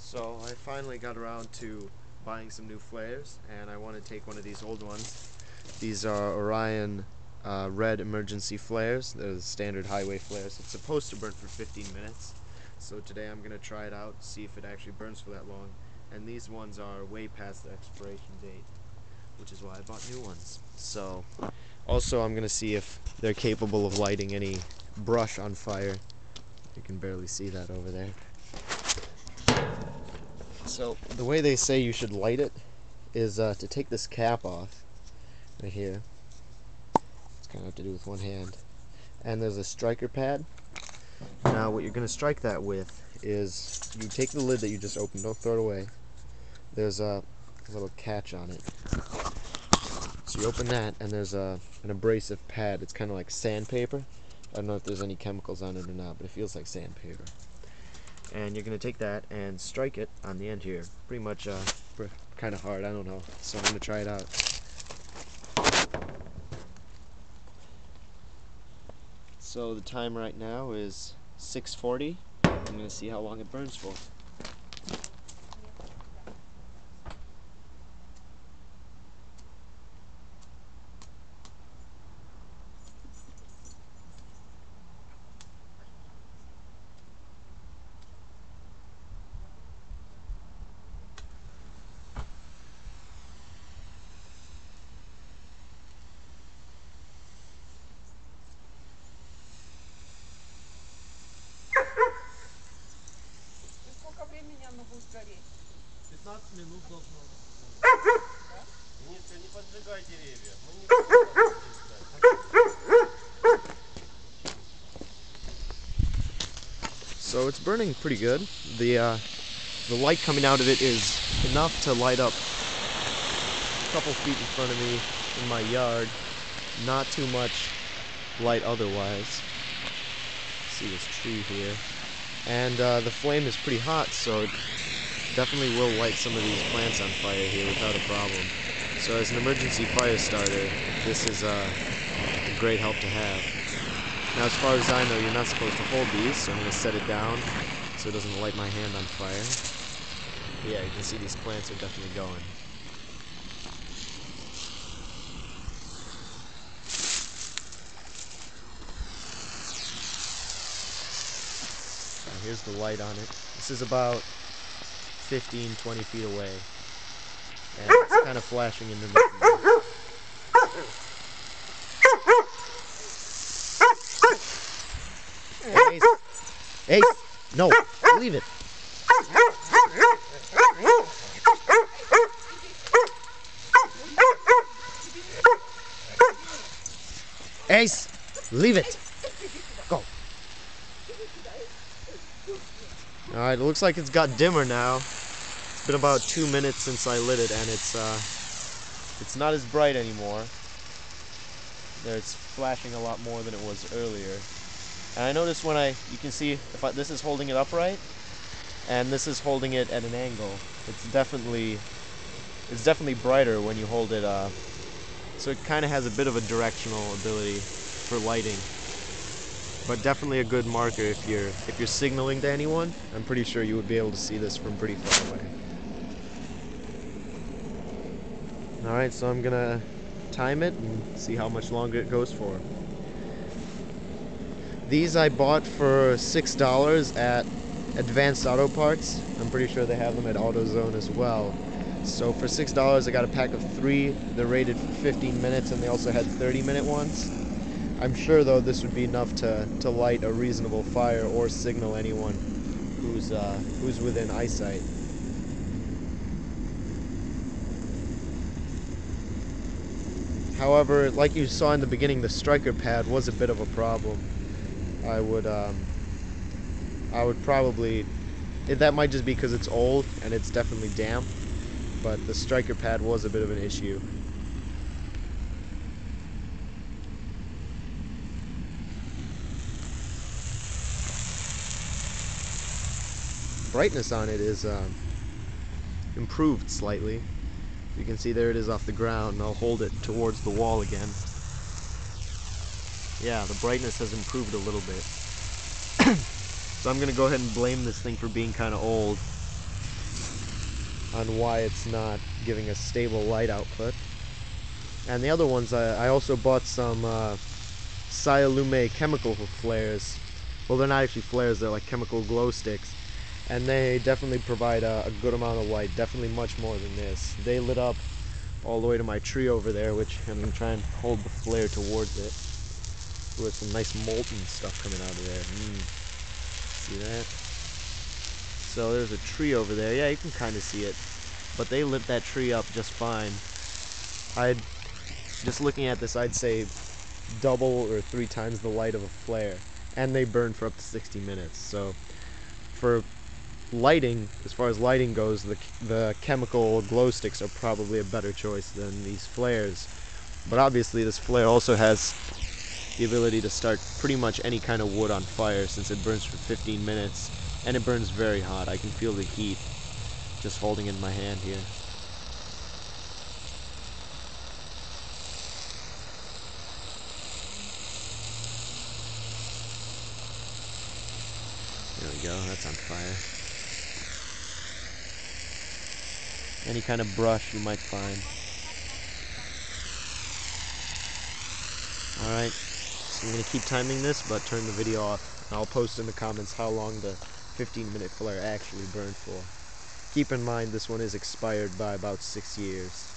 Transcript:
So I finally got around to buying some new flares, and I want to take one of these old ones. These are Orion red emergency flares. They're the standard highway flares. It's supposed to burn for 15 minutes. So today I'm going to try it out, see if it actually burns for that long. And these ones are way past the expiration date, which is why I bought new ones. So also I'm going to see if they're capable of lighting any brush on fire. You can barely see that over there. So the way they say you should light it is to take this cap off right here. It's kind of have to do with one hand. And there's a striker pad. Now what you're going to strike that with is you take the lid that you just opened, don't throw it away. There's a little catch on it. So you open that and there's an abrasive pad. It's kind of like sandpaper. I don't know if there's any chemicals on it or not, but it feels like sandpaper. And you're going to take that and strike it on the end here. Pretty much kind of hard, I don't know. So I'm going to try it out. So the time right now is 6:40. I'm going to see how long it burns for. Сколько времени оно будет гореть? 15 минут должно быть. Нет, не поджигай деревья. Мы не будем здесь. So it's burning pretty good. The light coming out of it is enough to light up a couple feet in front of me in my yard. Not too much light otherwise. See this tree here. And the flame is pretty hot, so it definitely will light some of these plants on fire here without a problem. So as an emergency fire starter, this is a great help to have. Now as far as I know, you're not supposed to hold these, so I'm going to set it down so it doesn't light my hand on fire. But yeah, you can see these plants are definitely going. Now here's the light on it. This is about 15-20 feet away. And it's kind of flashing into the Ace! Ace! No! Leave it! Ace! Leave it! Go! Alright, it looks like it's got dimmer now. It's been about 2 minutes since I lit it, and it's not as bright anymore. It's flashing a lot more than it was earlier. And I noticed when you can see this is holding it upright, and this is holding it at an angle. It's definitely brighter when you hold it. So it kind of has a bit of a directional ability for lighting. But definitely a good marker if you're signaling to anyone. I'm pretty sure you would be able to see this from pretty far away. All right, so I'm gonna time it and see how much longer it goes for. These I bought for $6 at Advanced Auto Parts. I'm pretty sure they have them at AutoZone as well. So for $6 I got a pack of 3. They're rated for 15 minutes, and they also had 30-minute ones. I'm sure though this would be enough to light a reasonable fire or signal anyone who's within eyesight. However, like you saw in the beginning, the striker pad was a bit of a problem. I would probably, that might just be because it's old and it's definitely damp, but the striker pad was a bit of an issue. Brightness on it is improved slightly. You can see there it is off the ground, and I'll hold it towards the wall again. Yeah, the brightness has improved a little bit. So I'm going to go ahead and blame this thing for being kind of old. on why it's not giving a stable light output. And the other ones, I also bought some Cyalume chemical flares. Well, they're not actually flares, they're like chemical glow sticks. And they definitely provide a good amount of light, definitely much more than this. They lit up all the way to my tree over there, which I'm going to try and hold the flare towards it. With some nice molten stuff coming out of there. See that? So there's a tree over there. Yeah, you can kind of see it. But they lit that tree up just fine. Just looking at this, I'd say double or 3 times the light of a flare. And they burn for up to 60 minutes. So for lighting, as far as lighting goes, the chemical glow sticks are probably a better choice than these flares. But obviously this flare also has the ability to start pretty much any kind of wood on fire, since it burns for 15 minutes and it burns very hot. I can feel the heat just holding it in my hand here. There we go, that's on fire. Any kind of brush you might find. Alright, so I'm going to keep timing this, but turn the video off. And I'll post in the comments how long the 15-minute flare actually burned for. Keep in mind this one is expired by about 6 years.